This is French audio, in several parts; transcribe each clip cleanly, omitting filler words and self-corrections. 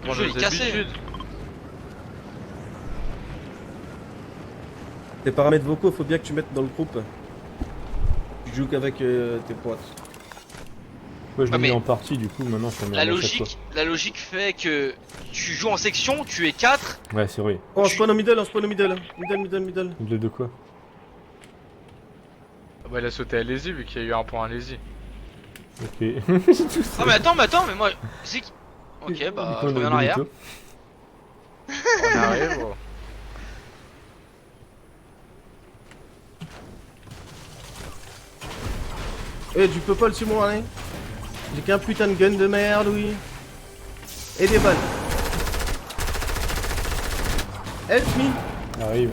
Le jeu il est cassé. Tes paramètres vocaux, faut bien que tu mettes dans le groupe. Tu joues qu'avec tes potes. Ouais, je Ah, me mets mais en partie, du coup, maintenant je suis la logique fait que tu joues en section, tu es 4. Ouais, c'est vrai. Oh, on spawn au middle, on spawn au middle. Middle. De quoi? Ah bah il a sauté à Lazy vu qu'il y a eu un point à Lazy. Ok. Ah mais attends, mais moi... C'est qui... Ok, bah je reviens en arrière. On arrive, gros. Eh, tu peux pas le sur moi, hein. J'ai qu'un putain de gun de merde, oui. Et des balles. Help me. Arrive.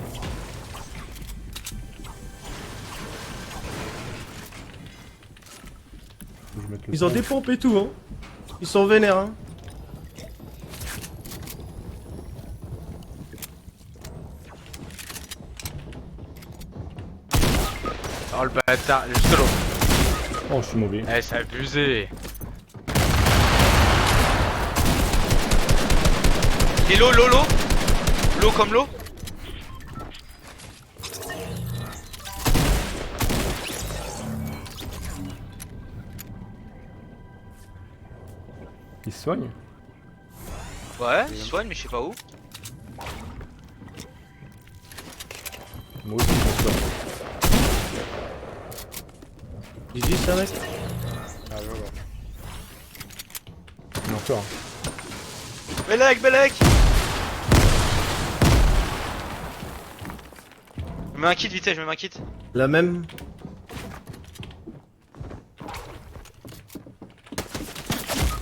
Faut que je mette le Ils ont son. des pompes et tout, hein. Ils sont vénères, hein. Oh le bâtard, il est solo. Oh, je suis mauvais. Eh, c'est abusé. Il est l'eau comme l'eau. Il se soigne? Ouais, il soigne mais je sais pas où. Moi aussi, je me soigne. GG, c'est un mec. Ah, je vois. Il y en a encore. Belek. Je mets un kit vite fait, je mets un kit. La même.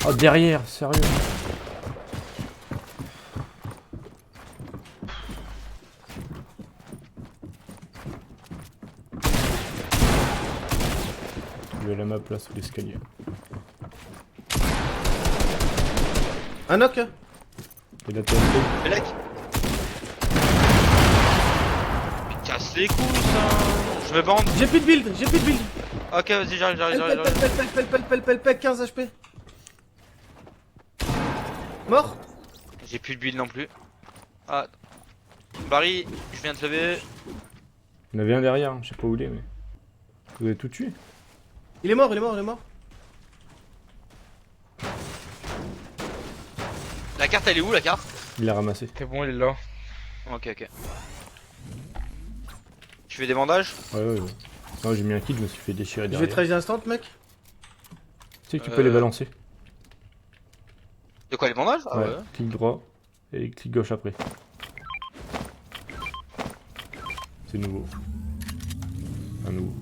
Oh, derrière, sérieux. Je vais aller à ma place sous l'escalier. Un knock. Et la TNT. Belek. Il casse les couilles ça. Je me bande. J'ai plus de build. Ok vas-y j'arrive. Pelle, 15 HP. Mort. J'ai plus de build non plus. Ah. Barry, je viens de te lever. Il y en avait un derrière, hein, je sais pas où il est, mais. Vous avez tout tué? Il est mort. La carte elle est où la carte? Il l'a ramassé. C'est bon, il est là. Ok. Tu fais des bandages? Ouais. Non, j'ai mis un kit, je me suis fait déchirer Je derrière. vais 13 instant, mec. Tu sais que tu peux les balancer. De quoi les bandages? Ah ouais. Clic droit et clic gauche après. C'est nouveau. Un nouveau.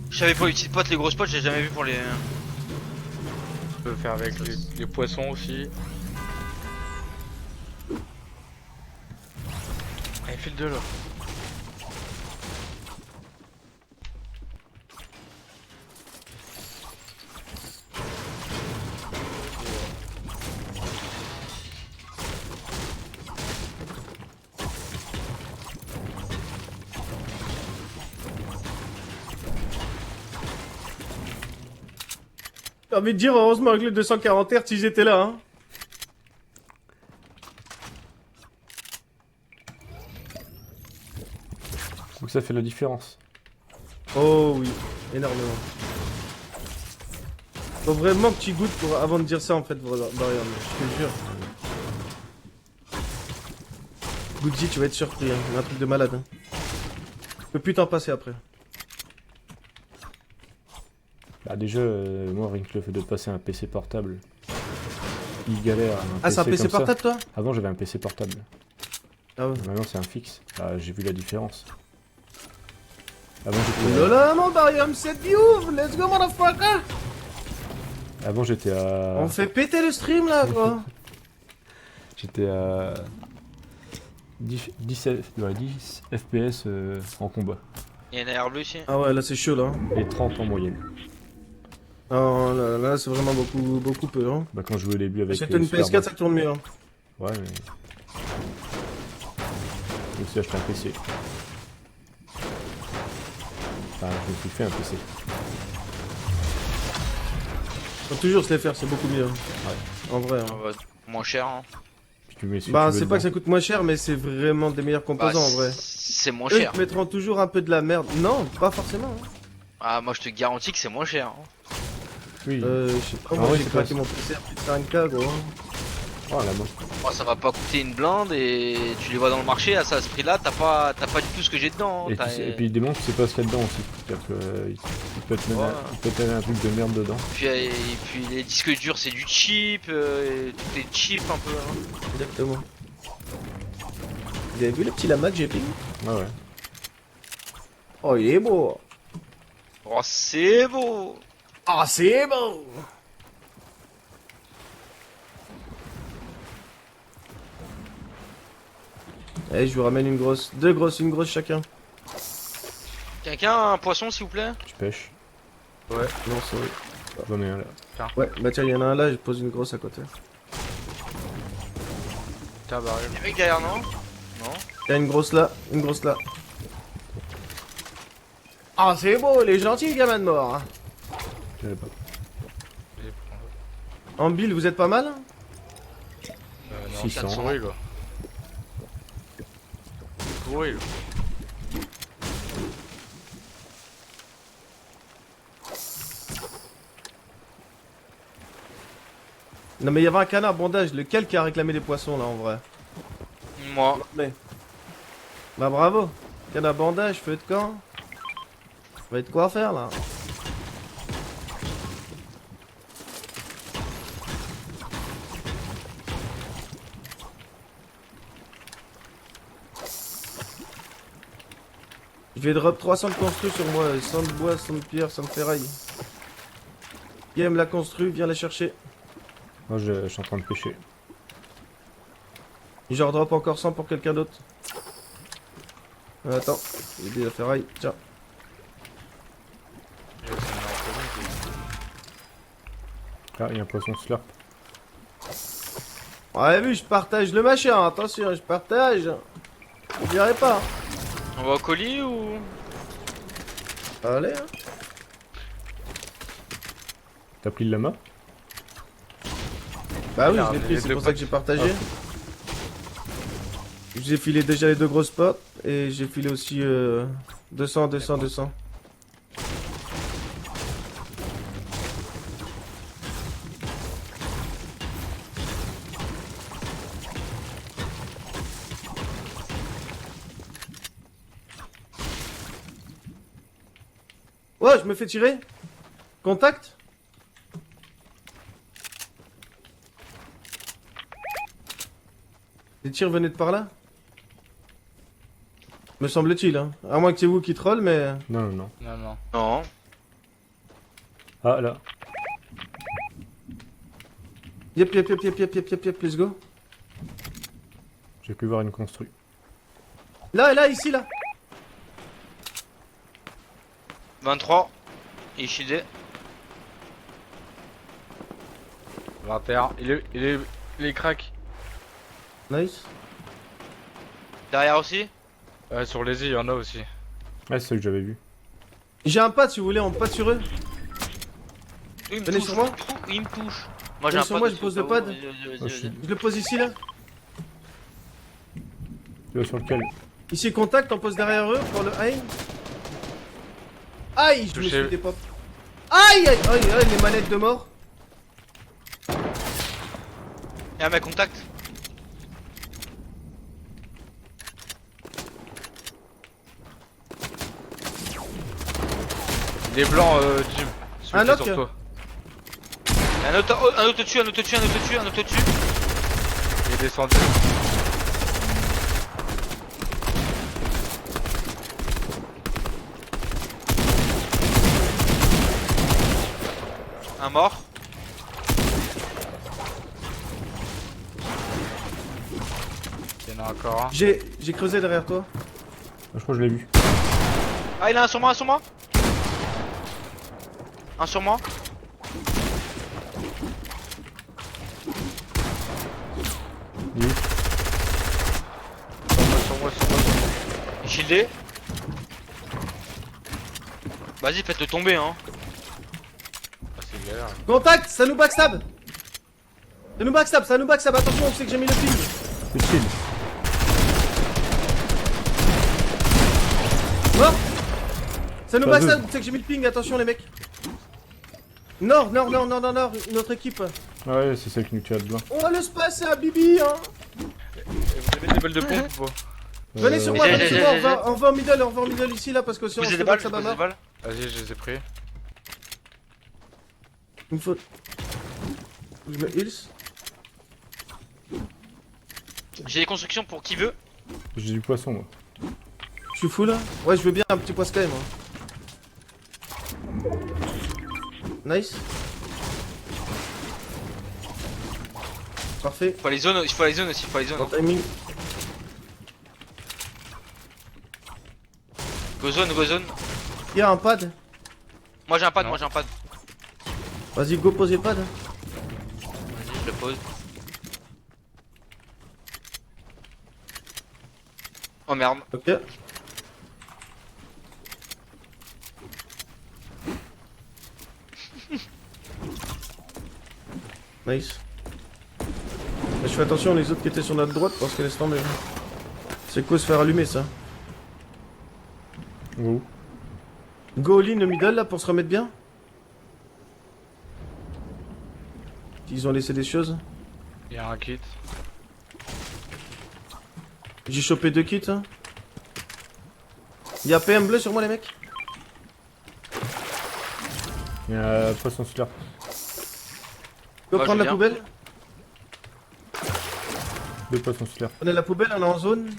Je savais pour les petites potes, les grosses potes, j'ai jamais vu pour les... On peut faire avec les poissons aussi. Ah, il file de là. J'ai envie de dire, heureusement que le 240 Hz, ils étaient là, hein. Donc ça fait la différence. Oh oui, énormément. Faut vraiment que tu goûtes avant de dire ça en fait, Brian, je te jure. Goûte-y, tu vas être surpris, hein. C'est un truc de malade. Hein. Tu peux plus t'en passer après. Bah déjà, moi rien que le fait de passer un PC portable, il galère. Ah, c'est un PC comme ça. portable toi? Avant j'avais un PC portable. Ah ouais. Maintenant c'est un fixe. Bah, j'ai vu la différence. Avant j'étais Oh là là, mon Barium, c'est du ouf! Let's go, motherfucker! Avant j'étais à. On fait péter le stream là, quoi! J'étais à 10 FPS en combat. Il y a une AR bleue ici. Ah ouais, là c'est chaud là. Et 30 en moyenne. Ah là c'est vraiment beaucoup peu, hein. Bah quand je jouais au début avec. Si t'as une PS4, ça tourne mieux, hein. Ouais, mais. Je me suis acheté un PC. Enfin, je me suis fait un PC. Faut toujours se les faire, c'est beaucoup mieux. Hein. Ouais. En vrai, hein. Ah bah, Moins cher. Hein. Puis tu mets ce que Bah tu veux c'est pas que dedans. ça coûte moins cher, mais c'est vraiment des meilleurs Bah, composants en vrai. c'est moins Eux ils cher. te mettront toujours un peu de la merde. Non, pas forcément. Hein. Ah, moi je te garantis que c'est moins cher. Hein. Oui. Je sais pas, Ah moi ouais, j'ai c'est craqué pas- mon PC à plus de 5K gros. Oh la main. Moi, ça va pas coûter une blinde et tu les vois dans le marché à ce prix là, t'as pas du tout ce que j'ai dedans. Hein. Et puis, et puis il démontre que c'est pas ce qu'il y a dedans aussi. C'est-à-dire qu'il peut te mettre Ouais. il peut te mettre un truc de merde dedans. Et puis les disques durs c'est du cheap, et tout est cheap un peu. Hein. Exactement. Vous avez vu le petit lama que j'ai pris? Ah ouais. Oh il est beau. Oh c'est beau. Ah c'est beau. Allez, je vous ramène une grosse, deux grosses, une grosse chacun. Quelqu'un a un poisson s'il vous plaît? Tu pêches. Ouais, non, sorry. J'en ai un là. Ouais, bah tiens, il y en a un là, je pose une grosse à côté. Tiens, barré. Y'a un mec derrière non? Non. Il y a une grosse là, une grosse là. Ah, c'est beau, les gentils, gamin de mort. Hein. J'avais pas. En build, vous êtes pas mal? Non, 600. c'est pourri, là. Pourri, là. Non, mais il y avait un canard bondage, lequel qui a réclamé les poissons là en vrai? Moi. Mais. Bah bravo. Canard bandage, feu de camp. Va être quoi faire là? Je vais drop 300 de construit sur moi, 100 de bois, 100 de pierre, 100 de ferraille. Qui aime la construit, viens la chercher. Moi je suis en train de pêcher. Et je redrop encore 100 pour quelqu'un d'autre. Attends, j'ai des la ferraille, tiens. Ah, il y a un poisson slurp. Ouais, vu, je partage le machin, attention, je partage. Je dirais pas. On va au colis ou? Allez, hein. T'as pris le lama? Bah oui, Il a je l'ai ramené pris, les c'est deux pour ça que j'ai partagé. Ah. J'ai filé déjà les deux grosses potes et j'ai filé aussi 200, 200, 200. Ouais, je me fais tirer. Contact. Les tirs venaient de par là? Me semble-t-il, hein. À moins que c'est vous qui troll, mais... Non, non, non. Non, non. Non. Ah là. Yep, yep, yep, yep, yep, yep, yep, yep, let's go. J'ai pu voir une construit. Là, là, ici, là. 23. Il est shieldé. 21. Il est crack. Nice. Derrière aussi. Ouais, sur les îles, il y en a aussi. Ah, c'est ça que j'avais vu. J'ai un pad, si vous voulez, on pad sur eux. Il me Venez touche, sur moi. il me touche. Moi j'ai Venez un sur pad moi, je dessus, pose au le cas où. pad. Oh, shit. Je le pose ici, là. Tu vas sur lequel? Ici, contact, on pose derrière eux pour le aim. Aïe, je me Touché. suis des pop. Aïe, aïe, aïe, aïe, les manettes de mort. Y'a un mec contact. Il est blanc, Jim. Celui Un qui est knock. sur toi. Y'a un autre, oh, un autre dessus, un autre dessus, un autre dessus, un autre dessus. Il est descendu. Un mort. Il y en a encore un. J'ai creusé derrière toi. Ah, je crois que je l'ai vu. Ah il a un sur moi, un sur moi. Un sur moi. Il est où? Sur moi. Il est shieldé. Vas-y faites-le tomber hein. Ah, c'est galère. Contact, ça nous backstab. Ça nous backstab, attention, on sait que j'ai mis le ping. Le shield. Mort. Ça nous Pas backstab, c'est que j'ai mis le ping, attention les mecs. Nord, une autre équipe. Ouais, c'est celle qui nous tue à de loin. On va le spacer à Bibi, hein. Et vous avez des balles de pompe ou pas? Venez sur moi, j'ai- venez sur j'ai- moi, on va en middle ici là parce que sinon Vous on avez se des balles, backstab à vous avez des mort. balles. Vas-y, je les ai pris. Il me faut... Je me heals. J'ai des constructions pour qui veut. J'ai du poisson, moi. Je suis full là. Ouais, je veux bien un petit poisson quand même. Hein. Nice. Parfait. Il faut les zones aussi, Bon timing. Go zone. Il y a un pad. Moi j'ai un pad, Non. Vas-y, go poser pad. Vas-y, je le pose. Oh merde. Ok. Nice. Mais je fais attention les autres qui étaient sur notre droite parce que laisse tomber. C'est quoi se faire allumer ça? Où? Go all in le middle là pour se remettre bien. Ils ont laissé des choses. Il y a un kit. J'ai chopé 2 kits. Hein. Y'a PM bleu sur moi les mecs. Il y a un poisson slurp. Go Ouais, prendre je la viens. poubelle. 2 poissons slurp. On est la poubelle, on est en zone.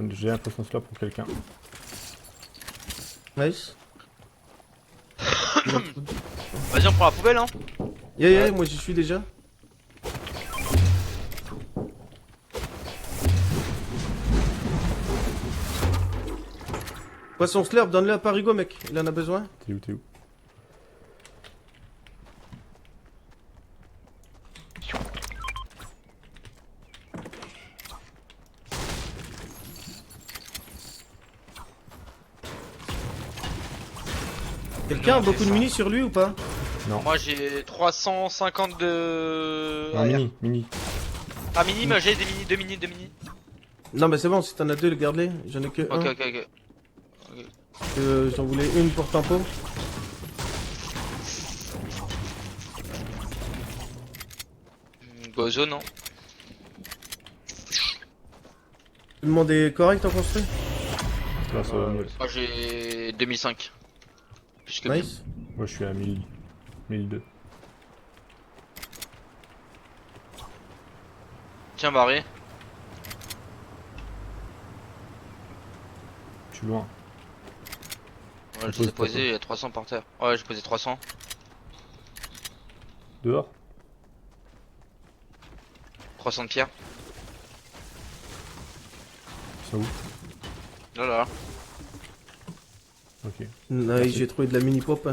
J'ai un poisson slurp pour quelqu'un. Nice. Vas-y, on prend la poubelle, hein. Yeah, moi j'y suis déjà. Poisson slurp, donne-le à Parigo mec, il en a besoin. T'es où? Quelqu'un a beaucoup de mini sur lui ou pas? Moi j'ai 350 de. Un mini. Ah, mini, mais j'ai des mini, 2 mini. Non mais c'est bon, si t'en as 2, garde-les. J'en ai que Ok, un. ok. J'en voulais une pour tempo. Go zone, hein. Tout le monde est correct en construit? Là, ça va mieux. Moi j'ai 2005. Plus que bien. Nice. Moi, je suis à 1000. 1002. Tiens, barré. Je suis loin. Ouais, je les ai posés, il y a 300 par terre. Ouais, j'ai posé 300. Dehors? 300 de pierre. C'est où? Là. Ok. Nice, j'ai trouvé de la mini pop.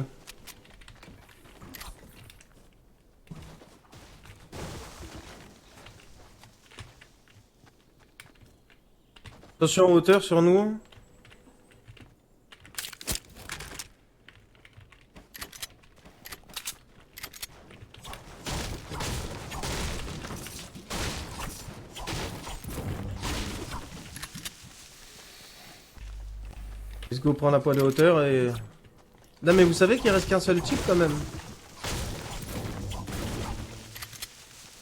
Attention en hauteur sur nous. Let's go prendre un point de hauteur et... Non mais vous savez qu'il reste qu'un seul type quand même.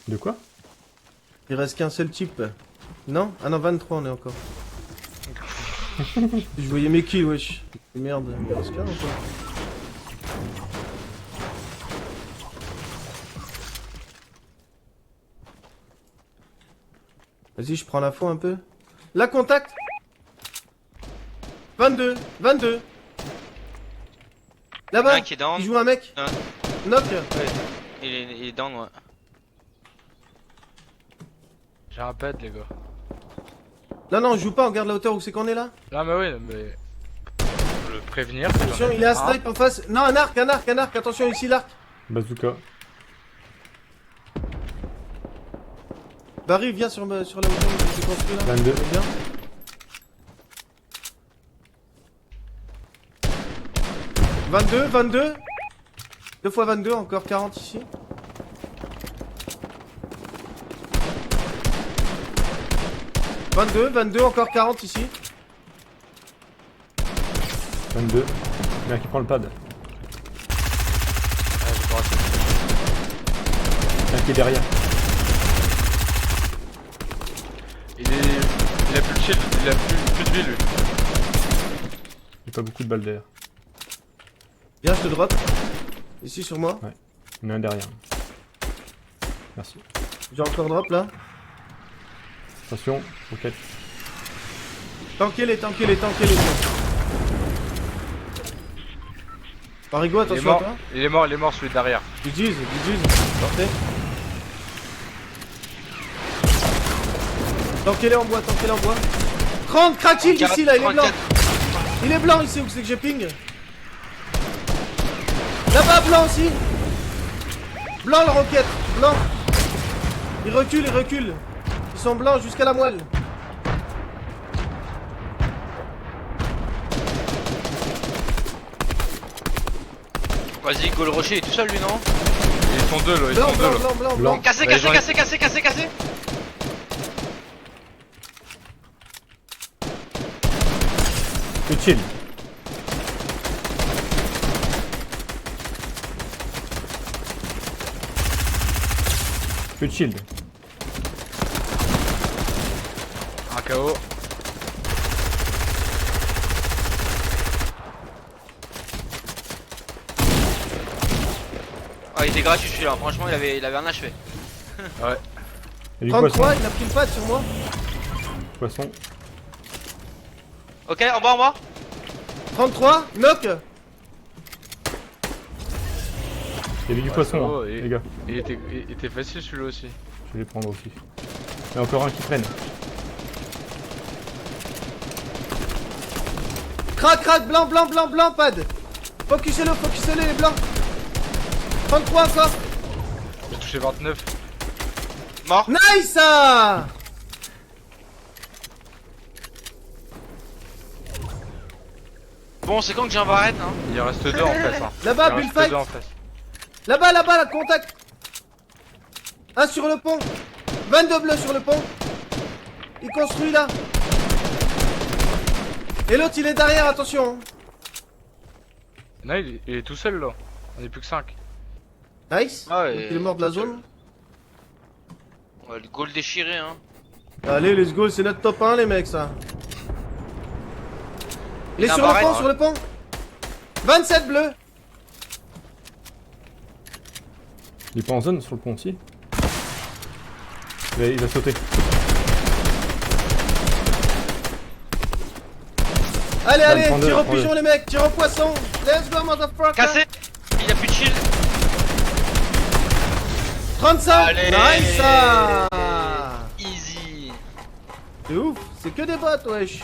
De quoi? Il reste qu'un seul type. Non? Ah non, 23 on est encore. Je voyais mes kills, wesh. Merde, il reste qu'un encore. Vas-y, je prends l'info un peu. Là, contact 22. Là-bas, Un qui est down. il joue un mec. Un. Knock. Il est down, ouais. J'ai un pet, les gars. Non, on joue pas, on regarde la hauteur où c'est qu'on est là. Non, mais oui, mais. Faut le prévenir. que Attention, j'en ai il est à un. snipe en face. Non, un arc, attention ici l'arc. Bazooka. Barry, viens sur la hauteur où c'est construit là. 22. Bien. « 22. 2 fois 22, encore 40 ici. 22, 22, encore 40 ici. 22. Il y en a qui prend le pad. Ah, j'ai pas raté. Il y en a qui est derrière. Il a plus de shield, il a plus de vie lui. J'ai pas beaucoup de balles d'air. Viens, je te drop. Ici sur moi. Il y en a un derrière. Merci. J'ai encore drop là. Attention, roquette. Tankez-les. Parigo, Il est attention à mort, toi. il est mort celui derrière. GG's. Portez. Tankez-les en bois. 30, crack-il ici là, il est blanc. 34. Il est blanc ici, où c'est que j'ai ping. Là-bas, blanc aussi. Blanc la roquette, blanc. Ils reculent. Ils sont blancs jusqu'à la moelle. Vas-y, Go le rocher, il est tout seul lui, non? Ils sont deux là, ils Blanc, sont deux là. blanc. Cassé. Plus chill. Plus de shield. Un KO. Ah, il était gratuit celui-là, franchement, il avait un achevé. Ouais. Il y a du 33, poisson. il a pris le pad sur moi. Poisson. Ok, en bas. 33, knock. Il y avait du Ouais, poisson, c'est beau, hein, et- les gars. Il était facile celui-là aussi. Je vais les prendre aussi. Il y a encore un qui traîne. Crac, blanc, pad. Focusez-le, les blancs. 33 encore. J'ai touché 29. Mort. Nice ah. Bon, c'est quand que j'ai un Varenne, hein? Il en reste deux en face. Hein. Là-bas, Il en reste bullfight. deux en face. Là-bas, là, contact. Un sur le pont. 22 bleus sur le pont. Il construit là. Et l'autre, il est derrière, attention. Non, il est tout seul là. On est plus que 5. Nice. Ah ouais, Donc, il est mort de la zone. Ouais, le goal déchiré, hein. Allez, let's go, c'est notre top 1, les mecs, ça. Il est Il a sur un le barrette. pont, sur le pont. 27 bleus. Il est pas en zone sur le pont aussi. Il va sauter. Allez, Van, allez, prends-le, tire au prends-le. pigeon, les mecs, tire au poisson. Let's go, motherfucker. Cassé. Il a plus de shield. 35. Allez. Nice. Easy. C'est ouf, c'est que des bots, wesh.